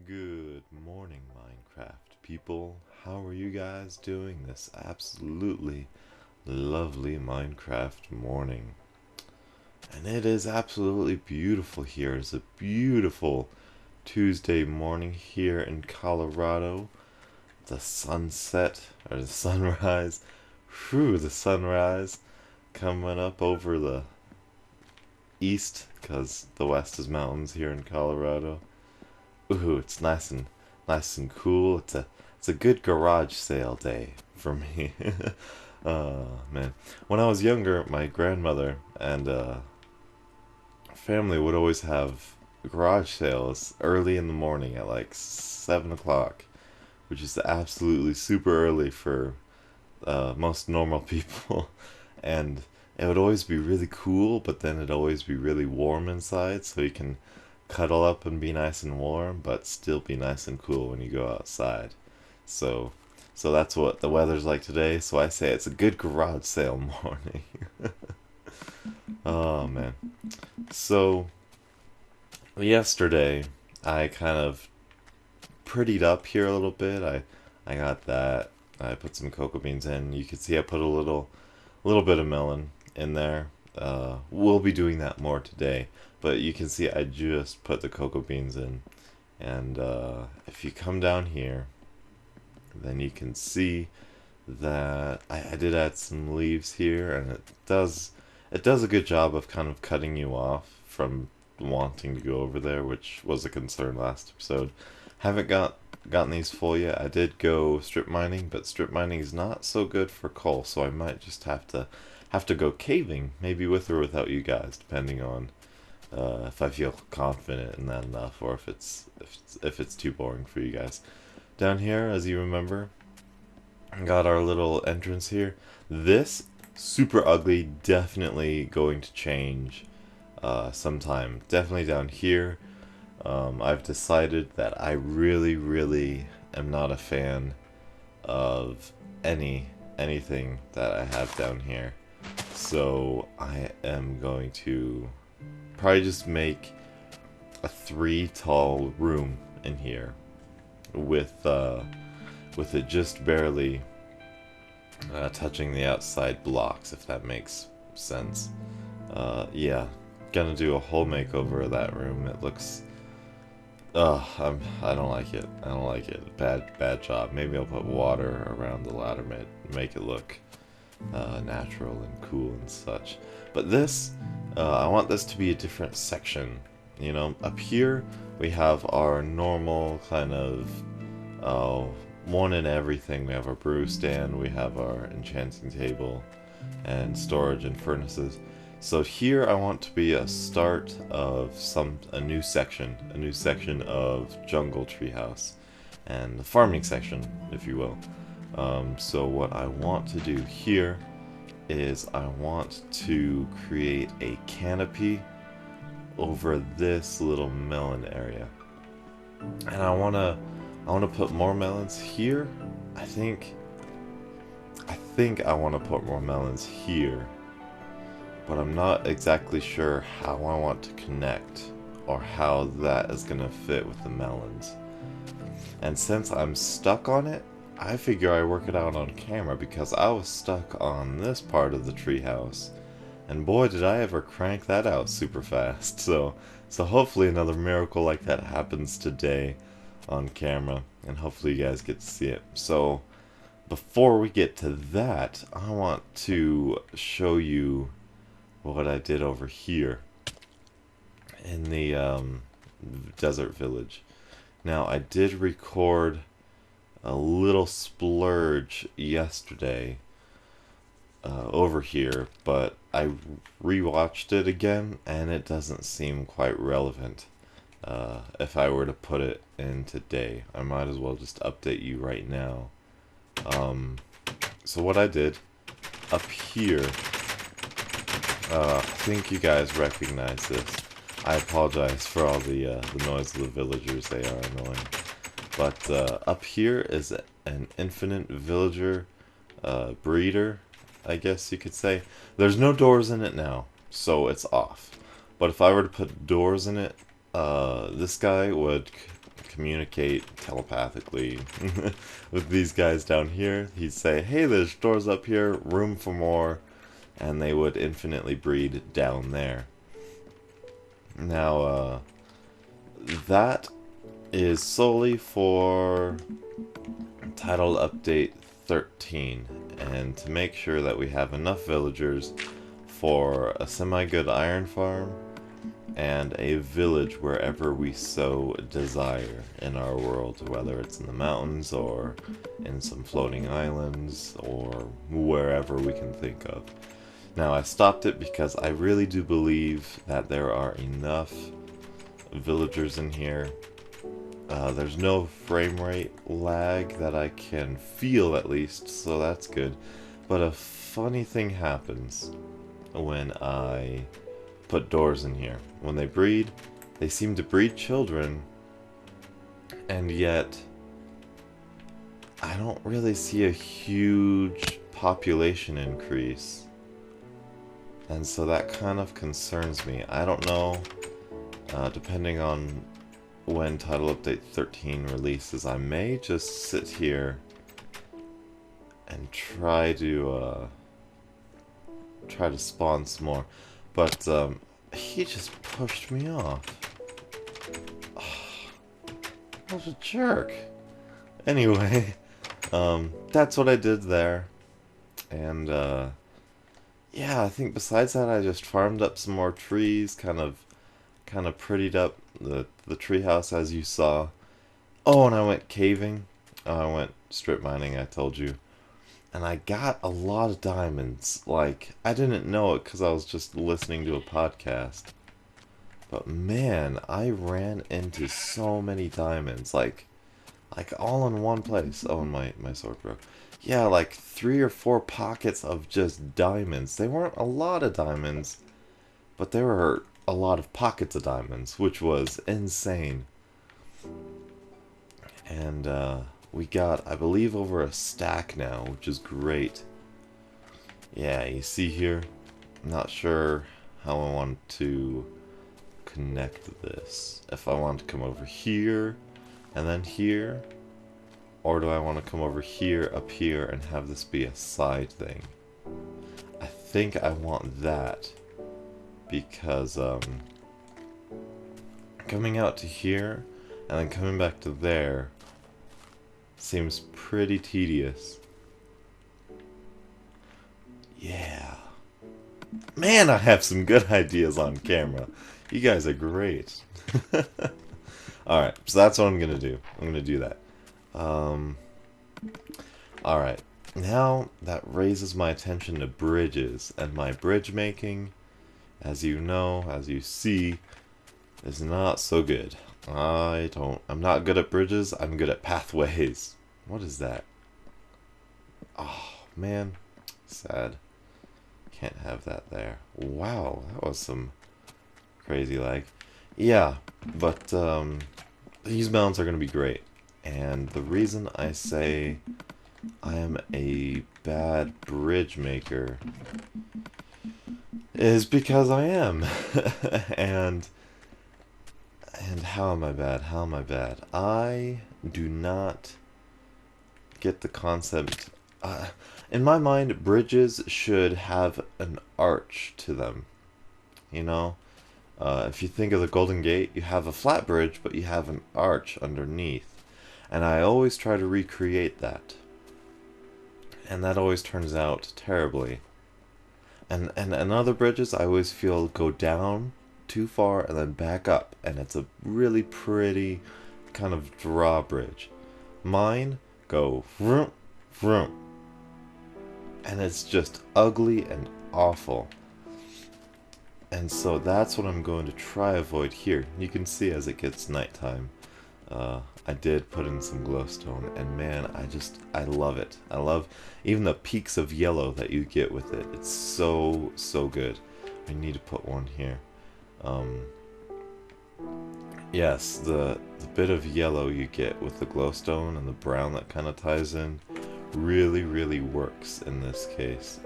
Good morning, Minecraft people. How are you guys doing this absolutely lovely Minecraft morning? And it is absolutely beautiful here. It's a beautiful Tuesday morning here in Colorado. The sunset, or the sunrise, the sunrise coming up over the east, because the west is mountains here in Colorado. Ooh, it's nice and cool. It's a good garage sale day for me. Oh man, when I was younger, my grandmother and family would always have garage sales early in the morning at like 7 o'clock, which is absolutely super early for most normal people, and it would always be really cool, but then it'd always be really warm inside, so you can cuddle up and be nice and warm, but still be nice and cool when you go outside. So, so that's what the weather's like today. So I say it's a good garage sale morning. Oh man. So yesterday I kind of prettied up here a little bit. I got that. I put some cocoa beans in. You can see I put a little bit of melon in there. We'll be doing that more today, but you can see I just put the cocoa beans in, and if you come down here, then you can see that I did add some leaves here, and it does a good job of kind of cutting you off from wanting to go over there, which was a concern last episode. Haven't gotten these full yet. I did go strip mining, but strip mining is not so good for coal, so I might just have to go caving, maybe with or without you guys, depending on if I feel confident in that enough, or if it's too boring for you guys. Down here, as you remember, got our little entrance here. This super ugly, definitely going to change sometime. Definitely down here. I've decided that I really, really am not a fan of anything that I have down here. So I am going to probably just make a 3 tall room in here with it just barely touching the outside blocks, if that makes sense. Yeah, gonna do a whole makeover of that room. It looks I don't like it. I don't like it. Bad job. Maybe I'll put water around the ladder, make it look natural and cool and such. But this, I want this to be a different section. You know, up here we have our normal kind of one in everything. We have our brew stand, we have our enchanting table, and storage and furnaces. So here I want to be a start of a new section of jungle treehouse, and the farming section, if you will. So what I want to do here is I want to create a canopy over this little melon area, and I wanna put more melons here. I think I want to put more melons here, but I'm not exactly sure how I want to connect or how that is gonna fit with the melons. And since I'm stuck on it, I figure I work it out on camera, because I was stuck on this part of the treehouse, and boy did I ever crank that out super fast. So hopefully another miracle like that happens today on camera, and hopefully you guys get to see it. So before we get to that, I want to show you what I did over here in the desert village. Now, I did record a little splurge yesterday over here, but I rewatched it again, and it doesn't seem quite relevant. If I were to put it in today, I might as well just update you right now. So what I did up here, I think you guys recognize this. I apologize for all the noise of the villagers, they are annoying. But up here is an infinite villager breeder, I guess you could say. There's no doors in it now, so it's off. But if I were to put doors in it, this guy would communicate telepathically with these guys down here. He'd say, hey, there's doors up here, room for more, and they would infinitely breed down there. Now, that is solely for title update 13, and to make sure that we have enough villagers for a semi-good iron farm and a village wherever we so desire in our world, whether it's in the mountains or in some floating islands or wherever we can think of. Now, I stopped it because I really do believe that there are enough villagers in here. There's no frame rate lag that I can feel, at least, so that's good. But a funny thing happens when I put doors in here. When they breed, they seem to breed children, and yet I don't really see a huge population increase. And so that kind of concerns me. I don't know, depending on when Title Update 13 releases, I may just sit here and try to spawn some more. But he just pushed me off. Oh, what a jerk. Anyway, that's what I did there. And yeah, I think besides that, I just farmed up some more trees, kind of prettied up the treehouse, as you saw. Oh, and I went caving. I went strip mining, I told you. And I got a lot of diamonds. Like, I didn't know it because I was just listening to a podcast. But man, I ran into so many diamonds. Like all in one place. Oh, and my sword broke. Yeah, like 3 or 4 pockets of just diamonds. They weren't a lot of diamonds, but there were a lot of pockets of diamonds, which was insane. And we got, I believe, over a stack now, which is great. Yeah, you see here, I'm not sure how I want to connect this. If I want to come over here, and then here, or do I want to come over here, up here, and have this be a side thing? I think I want that, because coming out to here, and then coming back to there, seems pretty tedious. Yeah. Man, I have some good ideas on camera. You guys are great. Alright, so that's what I'm going to do. I'm going to do that. Alright, now that raises my attention to bridges, and my bridge making, as you know, as you see, is not so good. I'm not good at bridges, I'm good at pathways. What is that? Oh, man. Sad. Can't have that there. Wow, that was some crazy lag. Yeah, but these melons are going to be great. And the reason I say I am a bad bridge maker is because I am. And how am I bad? How am I bad? I do not get the concept. In my mind, bridges should have an arch to them. You know? If you think of the Golden Gate, you have a flat bridge, but you have an arch underneath. And I always try to recreate that. And that always turns out terribly. And other bridges, I always feel go down too far and then back up. And it's a really pretty kind of drawbridge. Mine go vroom, vroom. And it's just ugly and awful. And so that's what I'm going to try avoid here. You can see as it gets nighttime. I did put in some glowstone, and man, I love it. I love even the peaks of yellow that you get with it. It's so good. I need to put one here. Yes, the bit of yellow you get with the glowstone and the brown that kind of ties in really works in this case.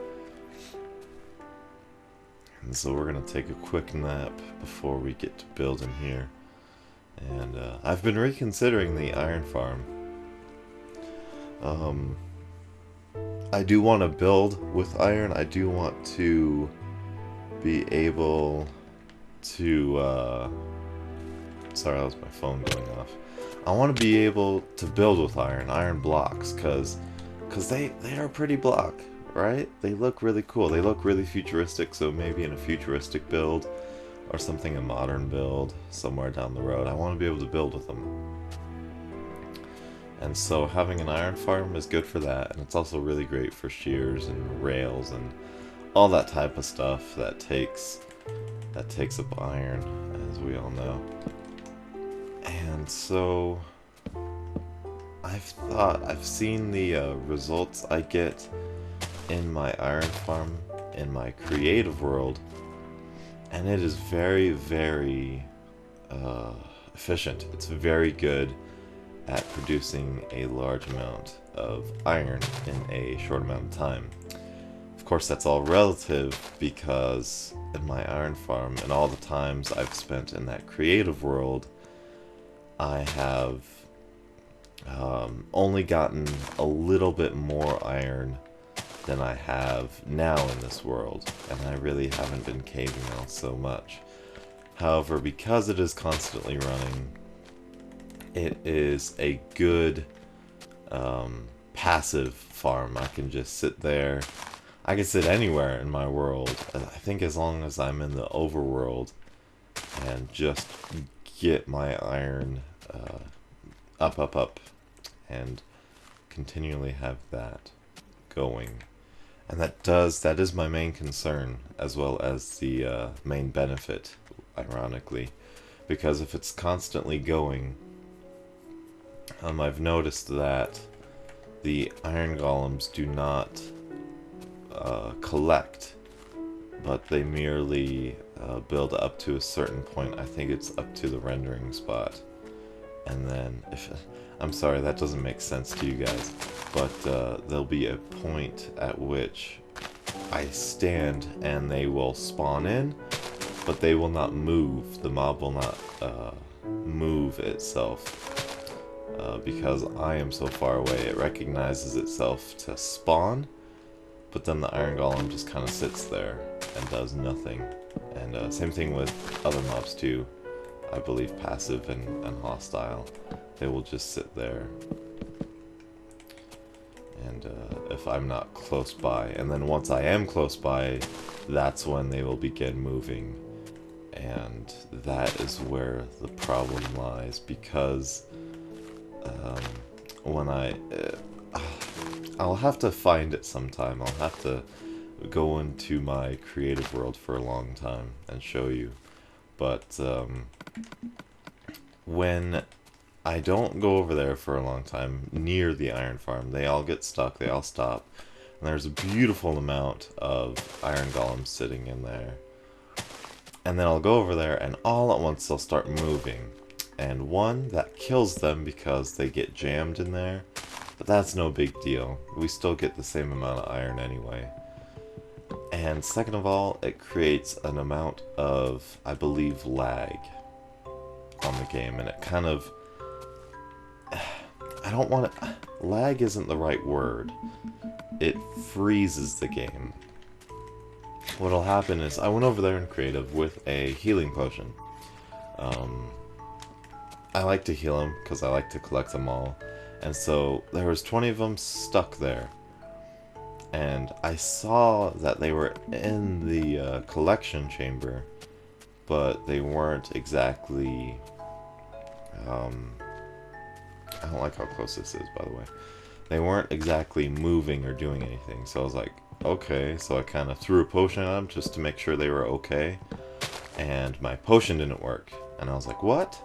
And so we're going to take a quick nap before we get to building here. And I've been reconsidering the iron farm. I do want to build with iron. I do want to be able to... sorry, that was my phone going off. I want to be able to build with iron blocks, because they are pretty block, right? They look really cool. They look really futuristic, so maybe in a futuristic build or something, a modern build somewhere down the road, I want to be able to build with them. And so having an iron farm is good for that, and it's also really great for shears and rails and all that type of stuff that takes up iron, as we all know. And so I've seen the results I get in my iron farm in my creative world, and it is very, very efficient. It's very good at producing a large amount of iron in a short amount of time. Of course, that's all relative, because in my iron farm and all the times I've spent in that creative world, I have only gotten a little bit more iron than I have now in this world, and I really haven't been caving out so much. However, because it is constantly running, it is a good passive farm. I can just sit there. I can sit anywhere in my world, I think, as long as I'm in the overworld, and just get my iron up, and continually have that going. And that is my main concern, as well as the main benefit, ironically, because if it's constantly going, I've noticed that the iron golems do not collect, but they merely build up to a certain point. I think it's up to the rendering spot, and then I'm sorry, that doesn't make sense to you guys, but there'll be a point at which I stand and they will spawn in, but they will not move. The mob will not move itself, because I am so far away. It recognizes itself to spawn, but then the iron golem just kind of sits there and does nothing. And same thing with other mobs too. I believe passive and hostile. They will just sit there. And if I'm not close by, and then once I am close by, that's when they will begin moving. And that is where the problem lies, because when I'll have to find it sometime. I'll have to go into my creative world for a long time and show you. But when I don't go over there for a long time near the iron farm, they all get stuck, they all stop, and there's a beautiful amount of iron golems sitting in there. And then I'll go over there, and all at once they'll start moving. And one, that kills them because they get jammed in there, but that's no big deal. We still get the same amount of iron anyway. And second of all, it creates an amount of, I believe, lag on the game, and it kind of... I don't want to... Lag isn't the right word. It freezes the game. What'll happen is, I went over there in creative with a healing potion. I like to heal them because I like to collect them all. And so there was 20 of them stuck there. And I saw that they were in the collection chamber, but they weren't exactly... I don't like how close this is, by the way. They weren't exactly moving or doing anything, so I was like, okay. So I kind of threw a potion at them just to make sure they were okay, and my potion didn't work. And I was like, what?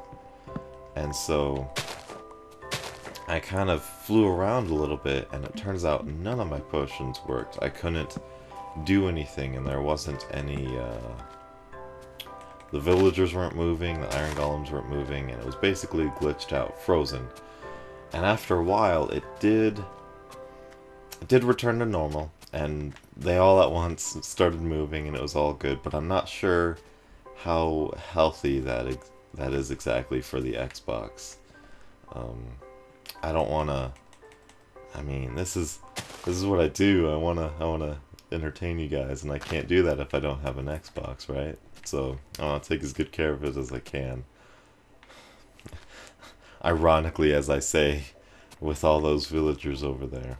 And so I kind of flew around a little bit, and it turns out none of my potions worked. I couldn't do anything, and there wasn't any... the villagers weren't moving, the iron golems weren't moving, and it was basically glitched out, frozen. And after a while, it did return to normal. and they all at once started moving, and it was all good. But I'm not sure how healthy that is exactly for the Xbox. I don't want to. I mean, this is what I do. I wanna entertain you guys, and I can't do that if I don't have an Xbox, right? So I want to take as good care of it as I can. Ironically, as I say, with all those villagers over there.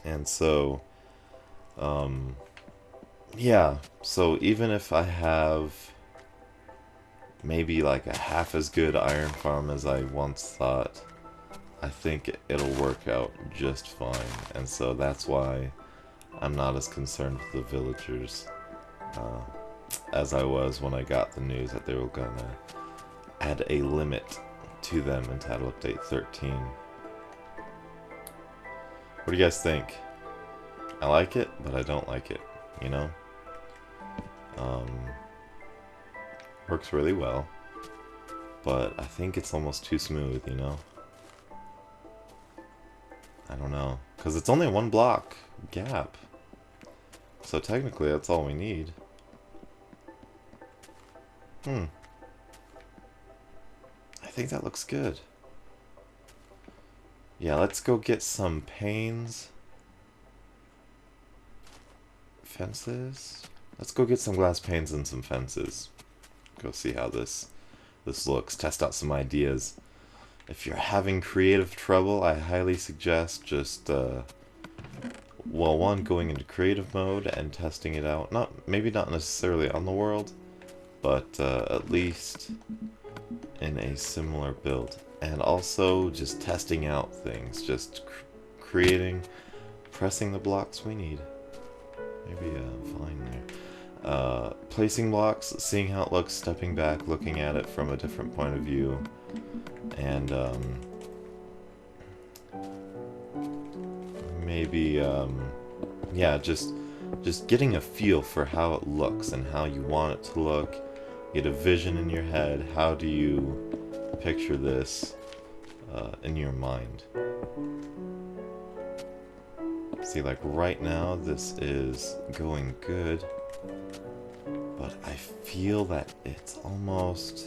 And so, yeah. So even if I have maybe like a half as good iron farm as I once thought, I think it'll work out just fine. And so that's why I'm not as concerned with the villagers as I was when I got the news that they were gonna add a limit to them in Title Update 13. What do you guys think? I like it, but I don't like it, you know? Works really well, but I think it's almost too smooth, you know? I don't know, because it's only one block gap, so technically that's all we need. I think that looks good. Yeah, let's go get some panes. Fences? Let's go get some glass panes and some fences. Go see how this looks. Test out some ideas. If you're having creative trouble, I highly suggest just well, one, going into creative mode and testing it out. Maybe not necessarily on the world, but at least in a similar build. And also just testing out things, just creating, pressing the blocks we need. Maybe a vine there. Placing blocks, seeing how it looks, stepping back, looking at it from a different point of view, and maybe yeah, just getting a feel for how it looks and how you want it to look. Get a vision in your head. How do you picture this in your mind? See, like right now, this is going good, but I feel that it's almost,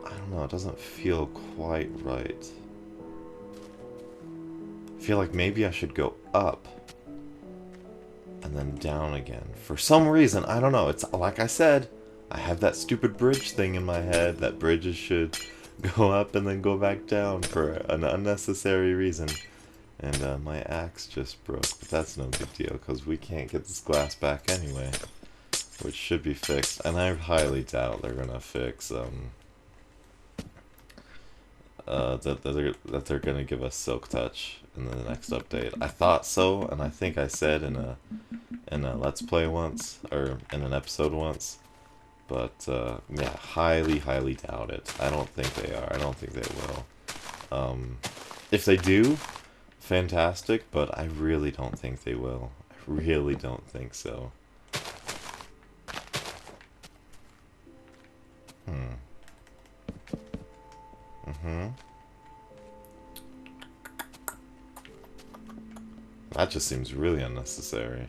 I don't know, it doesn't feel quite right. I feel like maybe I should go up and then down again. For some reason, I don't know, it's like I said, I have that stupid bridge thing in my head that bridges should go up and then go back down for an unnecessary reason. And my axe just broke, but that's no big deal, because we can't get this glass back anyway, which should be fixed. And I highly doubt they're gonna fix that they're gonna give us Silk Touch in the next update. I thought so, and I think I said in a Let's Play once, or in an episode once, but yeah, highly doubt it. I don't think they are. I don't think they will. If they do, fantastic, but I really don't think they will. I really don't think so. That just seems really unnecessary.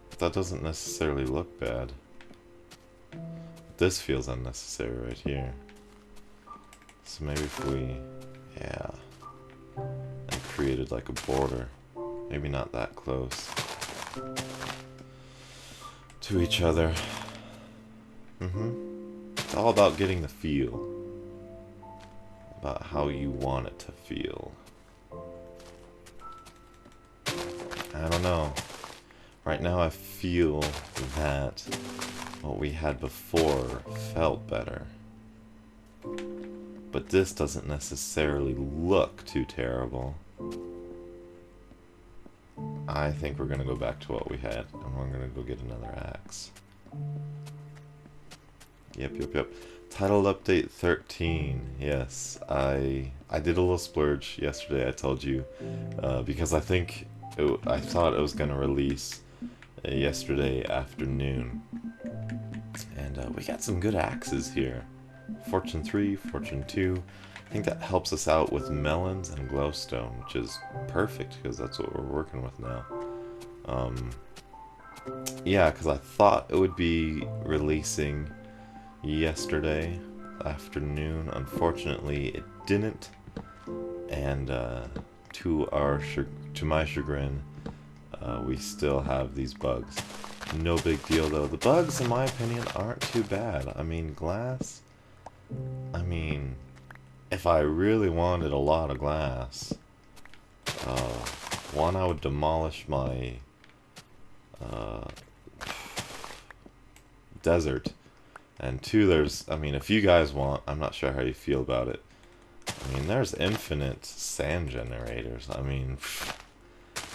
But that doesn't necessarily look bad. This feels unnecessary right here. So maybe if we, yeah, and created like a border, maybe not that close to each other. It's all about getting the feel, about how you want it to feel. I don't know. Right now I feel that what we had before felt better. But this doesn't necessarily look too terrible. I think we're gonna go back to what we had, and we're gonna go get another axe. Yep. Title Update 13. Yes, I did a little splurge yesterday, I told you, because I thought it was gonna release yesterday afternoon. And we got some good axes here. Fortune 3, Fortune 2, think that helps us out with melons and glowstone, which is perfect because that's what we're working with now. Yeah, because I thought it would be releasing yesterday afternoon. Unfortunately, it didn't, and to my chagrin, we still have these bugs. No big deal though. The bugs, in my opinion, aren't too bad. I mean, glass. I mean, if I really wanted a lot of glass, one, I would demolish my desert, and two, I mean, if you guys want, I'm not sure how you feel about it. I mean, there's infinite sand generators. I mean,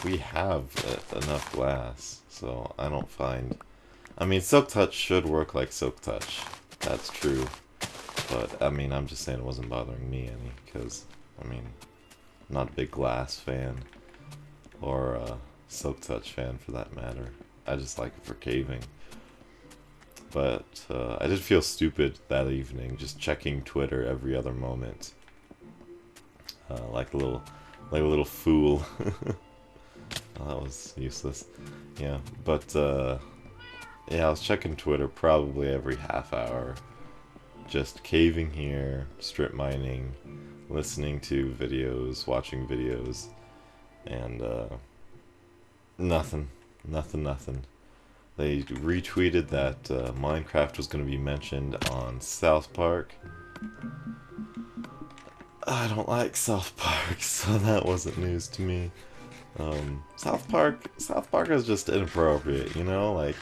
we have enough glass, so I don't find... I mean, Silk Touch should work like Silk Touch. That's true. But, I mean, I'm just saying it wasn't bothering me any, because, I mean, I'm not a big glass fan, or a Silk Touch fan for that matter. I just like it for caving. But I did feel stupid that evening, just checking Twitter every other moment, like a little fool. Oh, that was useless. Yeah, but yeah, I was checking Twitter probably every half hour, just caving here, strip mining, listening to videos, watching videos, and nothing. They retweeted that Minecraft was going to be mentioned on South Park. I don't like South Park, so that wasn't news to me. South Park is just inappropriate, you know? Like,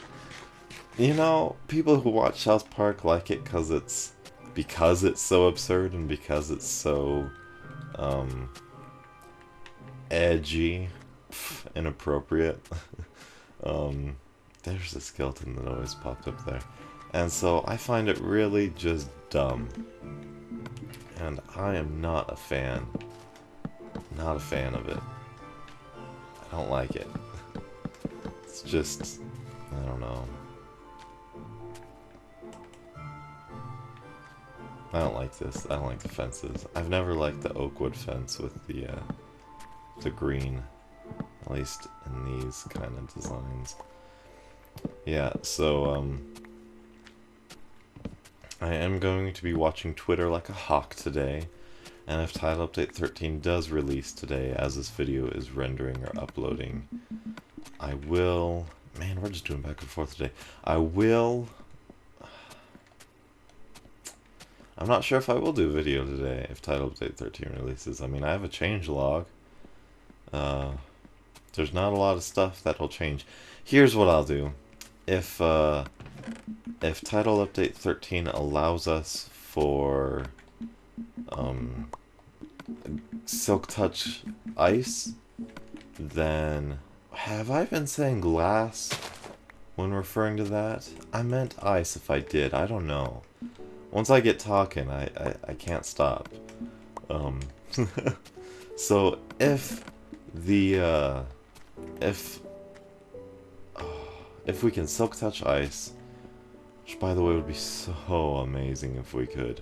you know, people who watch South Park like it because it's so absurd and because it's so edgy, inappropriate. There's a skeleton that always popped up there. And so I find it really just dumb. And I am not a fan. Not a fan of it. I don't like it. It's just... I don't know. I don't like this. I don't like the fences. I've never liked the oak wood fence with the green. At least in these kind of designs. Yeah, so, I am going to be watching Twitter like a hawk today, and if Title Update 13 does release today, as this video is rendering or uploading, I will... Man, we're just doing back and forth today. I'm not sure if I will do a video today if Title Update 13 releases. I mean, I have a changelog. There's not a lot of stuff that'll change. Here's what I'll do. If Title Update 13 allows us for Silk Touch Ice, then... Have I been saying glass when referring to that? I meant ice if I did. I don't know. Once I get talking, I can't stop. So if the if we can Silk Touch Ice, which by the way would be so amazing if we could.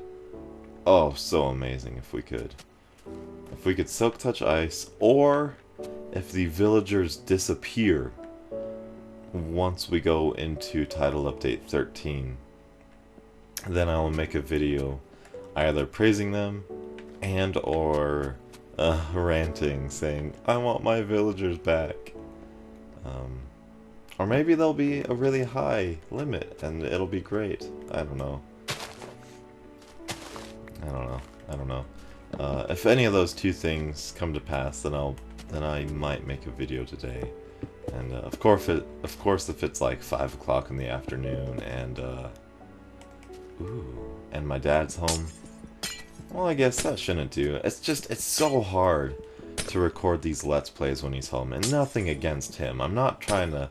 Oh, so amazing if we could. If we could Silk Touch Ice, or if the villagers disappear once we go into Title Update 13, then I will make a video either praising them and or ranting, saying, I want my villagers back. Or maybe there'll be a really high limit and it'll be great. I don't know. If any of those two things come to pass, then I might make a video today. And of course, if it's like 5 o'clock in the afternoon and my dad's home, well, I guess that shouldn't do. It's so hard to record these Let's Plays when he's home, and nothing against him. I'm not trying to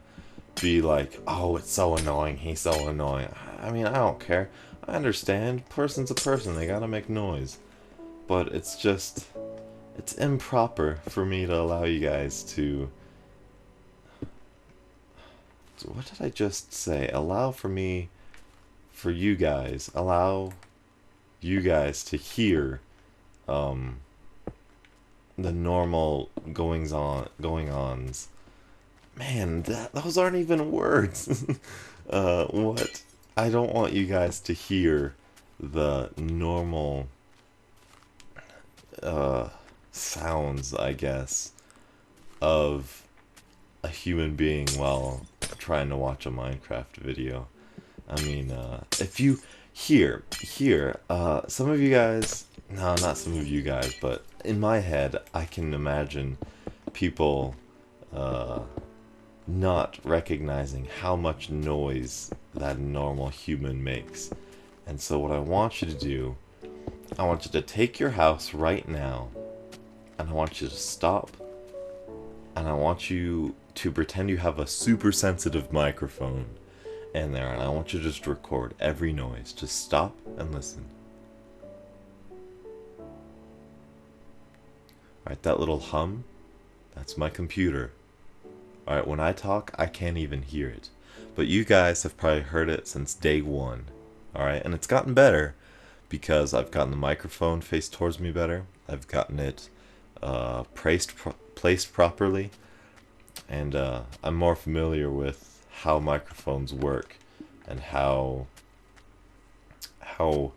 be like, oh, it's so annoying, he's so annoying. I mean, I don't care. I understand. Person's a person, they gotta make noise. But it's just... It's improper for me to allow you guys to... What did I just say? Allow you guys to hear um, the normal going ons. Man, those aren't even words. What? I don't want you guys to hear the normal uh, sounds, I guess, of a human being while trying to watch a Minecraft video. I mean, if you some of you guys, no, not some of you guys, but in my head, I can imagine people uh, not recognizing how much noise that normal human makes. And so what I want you to do, I want you to take your house right now, and I want you to stop, and I want you to pretend you have a super sensitive microphone in there, and I want you to just record every noise. Just stop and listen. Alright, that little hum, that's my computer. Alright, when I talk, I can't even hear it. But you guys have probably heard it since day one. Alright, and it's gotten better because I've gotten the microphone faced towards me better. I've gotten it placed properly. And I'm more familiar with how microphones work and how to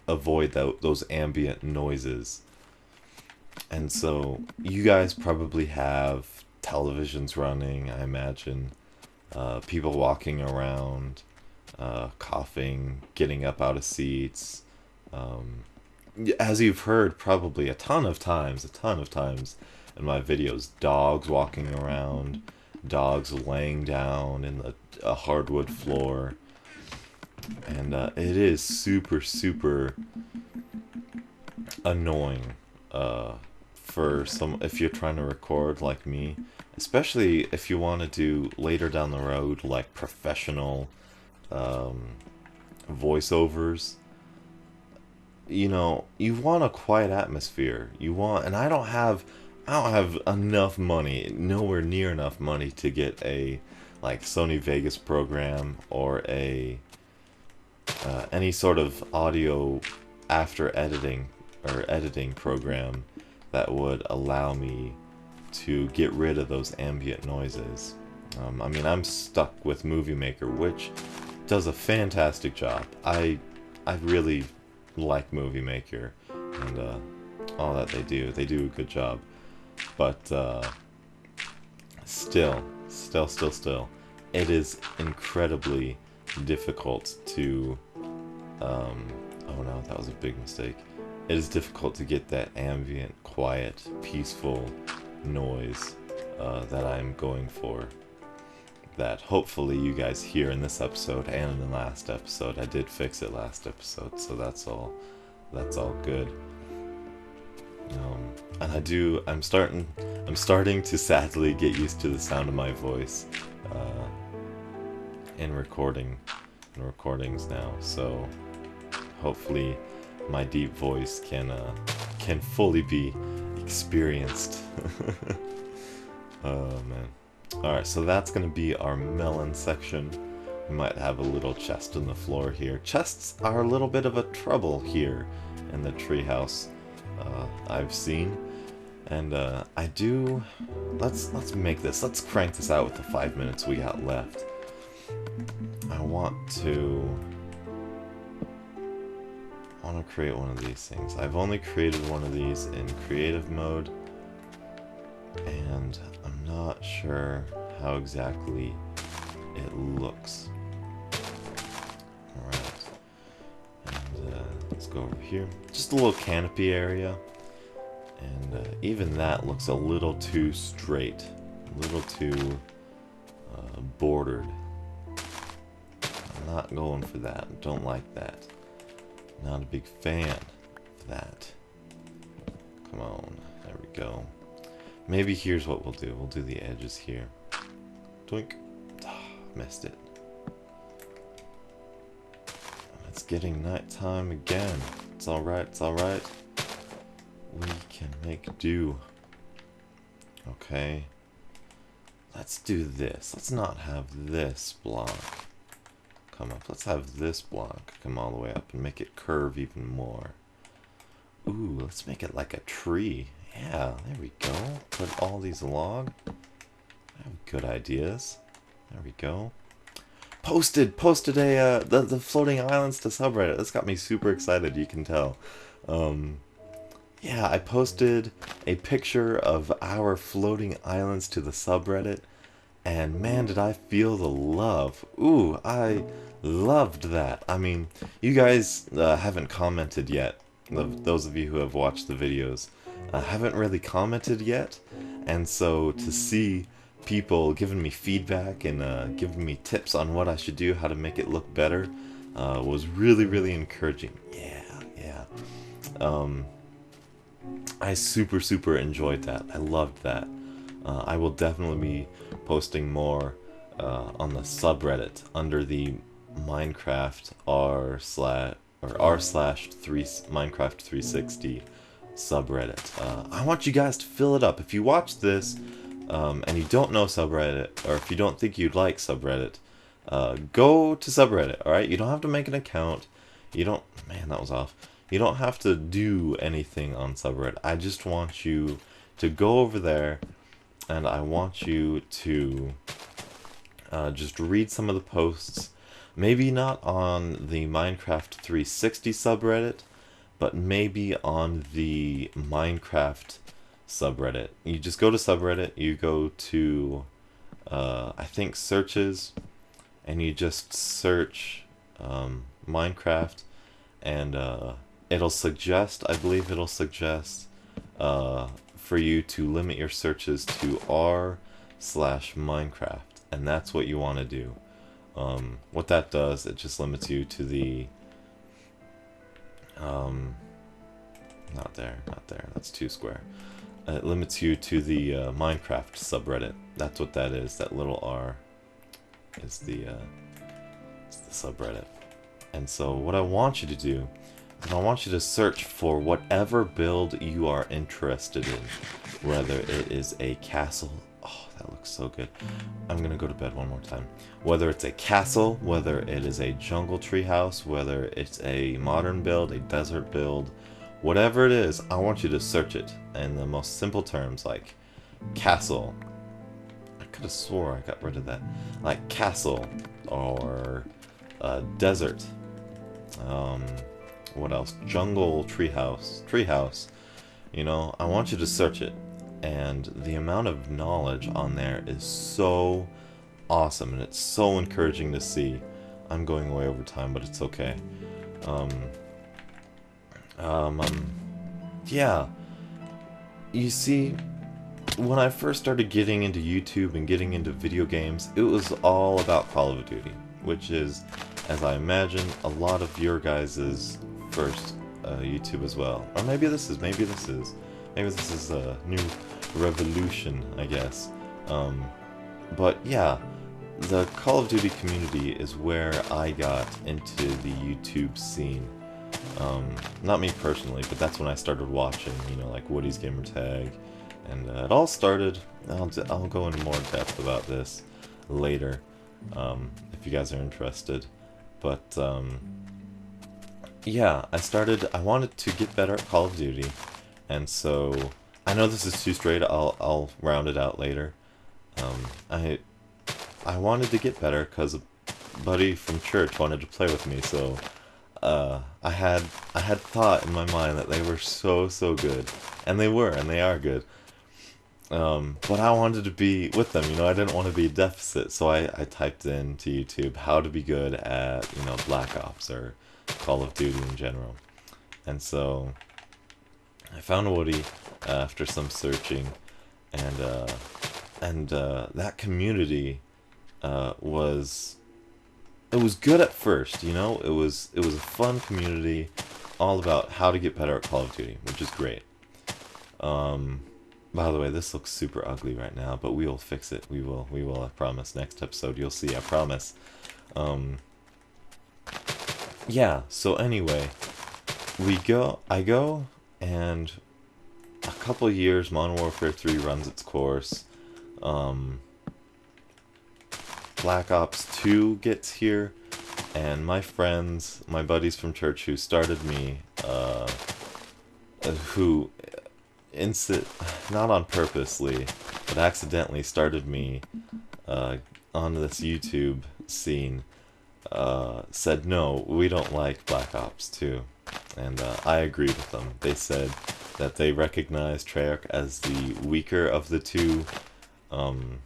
avoid those ambient noises. And so you guys probably have televisions running, I imagine, people walking around, coughing, getting up out of seats. As you've heard probably a ton of times in my videos, dogs walking around, dogs laying down in a hardwood floor. And it is super, super annoying if you're trying to record like me, especially if you want to do later down the road like professional voiceovers. You know, you want a quiet atmosphere. And I don't have enough money, nowhere near enough money to get a like Sony Vegas program or a any sort of audio after editing program that would allow me to get rid of those ambient noises. I mean, I'm stuck with Movie Maker, which does a fantastic job. I really like Movie Maker and all that they do. They do a good job, but still, it is incredibly difficult to. Oh no, that was a big mistake. It is difficult to get that ambient, quiet, peaceful noise that I'm going for. That hopefully you guys hear in this episode and in the last episode. I did fix it last episode, so that's all good. And I'm starting to sadly get used to the sound of my voice in recordings now. So hopefully my deep voice can fully be experienced. Oh man. Alright, so that's gonna be our melon section. We might have a little chest on the floor here. Chests are a little bit of a trouble here in the treehouse, I've seen. And let's crank this out with the 5 minutes we got left. I want to create one of these things. I've only created one of these in creative mode, and I'm not sure how exactly it looks. Alright, and let's go over here. Just a little canopy area, and even that looks a little too straight, a little too bordered. I'm not going for that. Don't like that. Not a big fan of that. Come on, there we go. Maybe here's what we'll do. We'll do the edges here. Doink. Missed it. It's getting nighttime again. It's alright, it's alright. We can make do. Okay. Let's do this. Let's not have this block come up. Let's have this block come all the way up and make it curve even more. Ooh, let's make it like a tree. Yeah, there we go. Put all these along. I have good ideas. There we go. Posted a the floating islands to subreddit. This got me super excited. You can tell. Um, yeah, I posted a picture of our floating islands to the subreddit, and man, did I feel the love. Ooh, I loved that. I mean, you guys haven't commented yet. Those of you who have watched the videos haven't really commented yet, and so to see people giving me feedback and giving me tips on what I should do, how to make it look better, was really, really encouraging. Yeah, yeah. Um, I super enjoyed that. I loved that. I will definitely be posting more on the subreddit under the Minecraft r/3 Minecraft 360 subreddit. I want you guys to fill it up. If you watch this and you don't know subreddit, or if you don't think you'd like subreddit, go to subreddit. All right, you don't have to make an account. You don't. Man, that was off. You don't have to do anything on subreddit. I just want you to go over there, and I want you to just read some of the posts. Maybe not on the Minecraft 360 subreddit, but maybe on the Minecraft subreddit. You just go to subreddit, you go to, I think, searches, and you just search Minecraft, and it'll suggest, I believe it'll suggest for you to limit your searches to r/Minecraft, and that's what you want to do. What that does, it just limits you to the not there, that's too square. It limits you to the Minecraft subreddit. That's what that is. That little r is the subreddit. And so what I want you to do is I want you to search for whatever build you are interested in, whether it is a castle. Oh, that looks so good. I'm gonna go to bed one more time. Whether it's a castle, whether it is a jungle treehouse, whether it's a modern build, a desert build, whatever it is, I want you to search it in the most simple terms, like castle. I could have swore I got rid of that. Like castle, or desert. What else? Jungle treehouse. You know, I want you to search it. And the amount of knowledge on there is so awesome, and it's so encouraging to see. I'm going way over time, but it's okay. Yeah. You see, when I first started getting into YouTube and getting into video games, it was all about Call of Duty, which is, as I imagine, a lot of your guys' first YouTube as well. Or maybe this is a new revolution, I guess. But yeah, the Call of Duty community is where I got into the YouTube scene. Not me personally, but that's when I started watching, you know, like Woody's Gamertag, and it all started. I'll go into more depth about this later, if you guys are interested. But yeah, I wanted to get better at Call of Duty, and so I know this is too straight. I'll round it out later. I wanted to get better because a buddy from church wanted to play with me, so I had thought in my mind that they were so good, and they were, and they are good. But I wanted to be with them, you know. I didn't want to be a deficit, so I typed into YouTube how to be good at, you know, Black Ops or Call of Duty in general. And so I found Woody after some searching, and that community was good at first, you know. It was a fun community, all about how to get better at Call of Duty, which is great. By the way, this looks super ugly right now, but we will fix it. We will, I promise. Next episode, you'll see, I promise. Yeah, so anyway, I go, and a couple years, Modern Warfare 3 runs its course. Black Ops 2 gets here, and my friends, my buddies from church who started me, who not on purposely, but accidentally started me on this YouTube scene, said no, we don't like Black Ops 2. And I agreed with them. They said that they recognize Treyarch as the weaker of the two Call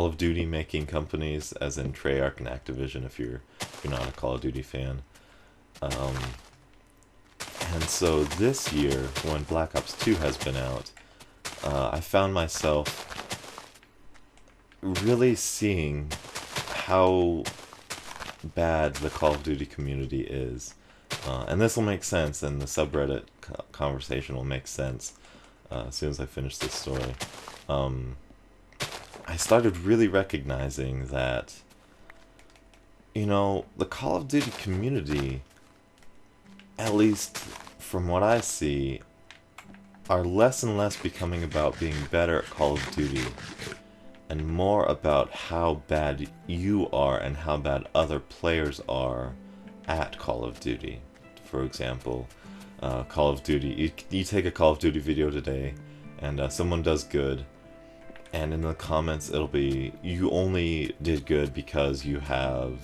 of Duty making companies, as in Treyarch and Activision if you're not a Call of Duty fan. And so this year, when Black Ops 2 has been out, I found myself really seeing how bad the Call of Duty community is. And this will make sense, and the subreddit conversation will make sense as soon as I finish this story. I started really recognizing that, you know, the Call of Duty community, at least from what I see, are less and less becoming about being better at Call of Duty and more about how bad you are and how bad other players are at Call of Duty. For example, Call of Duty, you take a Call of Duty video today and someone does good, and in the comments it'll be, you only did good because you have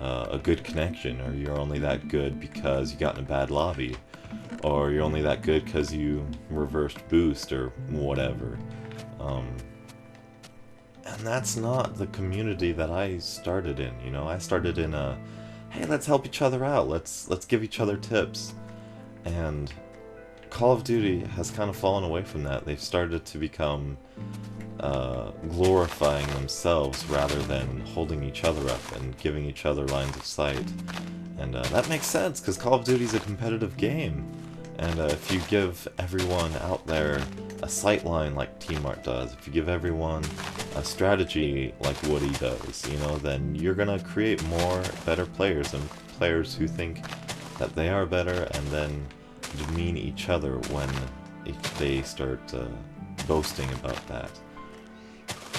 a good connection, or you're only that good because you got in a bad lobby, or you're only that good because you reversed boost, or whatever. And that's not the community that I started in, you know? I started in a, hey, let's help each other out, let's give each other tips. And Call of Duty has kind of fallen away from that. They've started to become glorifying themselves rather than holding each other up and giving each other lines of sight. And that makes sense, because Call of Duty is a competitive game. And if you give everyone out there a sight line like Team Art does, if you give everyone a strategy like Woody does, you know, then you're gonna create more better players, and players who think that they are better and then demean each other when they start boasting about that.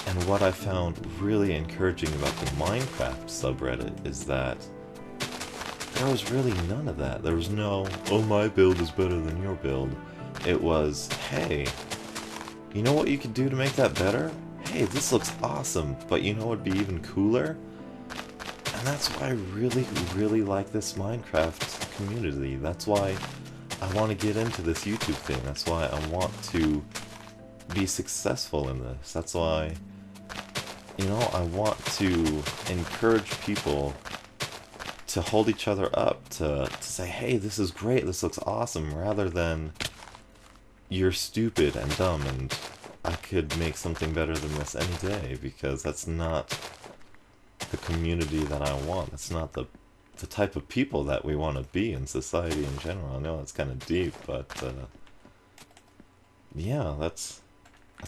And what I found really encouraging about the Minecraft subreddit is that there was really none of that. There was no, oh, my build is better than your build. It was, hey, you know what you could do to make that better? Hey, this looks awesome, but you know what would be even cooler? And that's why I really, really like this Minecraft community. That's why I want to get into this YouTube thing. That's why I want to be successful in this. That's why, you know, I want to encourage people to hold each other up, to say, hey, this is great, this looks awesome, rather than, you're stupid and dumb and I could make something better than this any day, because that's not the community that I want. That's not the type of people that we want to be in society in general. I know that's kind of deep, but yeah, that's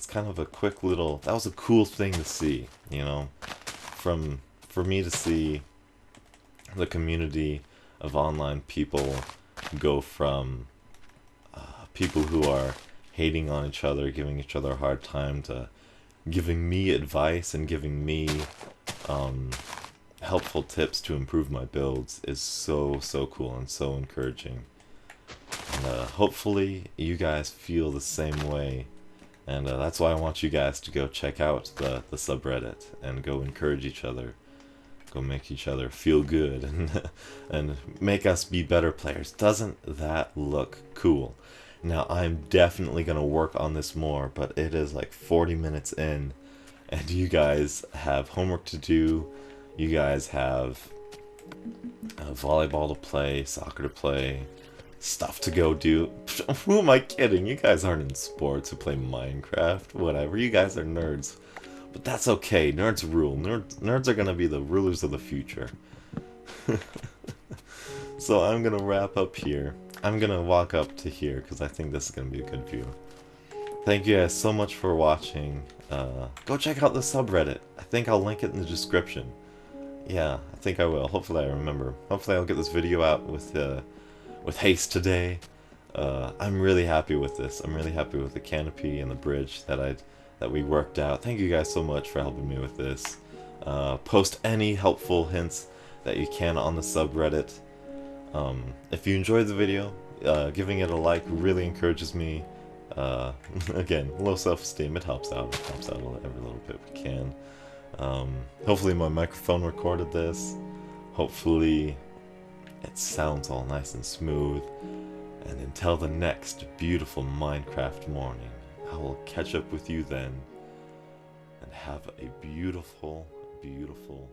kind of a quick little, that was a cool thing to see, you know, for me to see the community of online people go from people who are hating on each other, giving each other a hard time, to giving me advice and giving me helpful tips to improve my builds is so cool and so encouraging. And hopefully you guys feel the same way, and that's why I want you guys to go check out the subreddit and go encourage each other, go make each other feel good, and make us be better players. Doesn't that look cool? Now, I'm definitely going to work on this more, but it is like 40 minutes in, and you guys have homework to do, you guys have volleyball to play, soccer to play, stuff to go do. Who am I kidding? You guys aren't in sports who play Minecraft, whatever. You guys are nerds. But that's okay, nerds rule. Nerds are going to be the rulers of the future. So I'm going to wrap up here. I'm going to walk up to here because I think this is going to be a good view. Thank you guys so much for watching. Go check out the subreddit. I think I'll link it in the description. Yeah, I think I will. Hopefully I remember. Hopefully I'll get this video out with haste today. I'm really happy with this. I'm really happy with the canopy and the bridge that we worked out. Thank you guys so much for helping me with this. Post any helpful hints that you can on the subreddit. If you enjoyed the video, giving it a like really encourages me. Again, low self-esteem, it helps out. It helps out every little bit we can. Hopefully my microphone recorded this. Hopefully it sounds all nice and smooth. And until the next beautiful Minecraft morning, I will catch up with you then. And have a beautiful, beautiful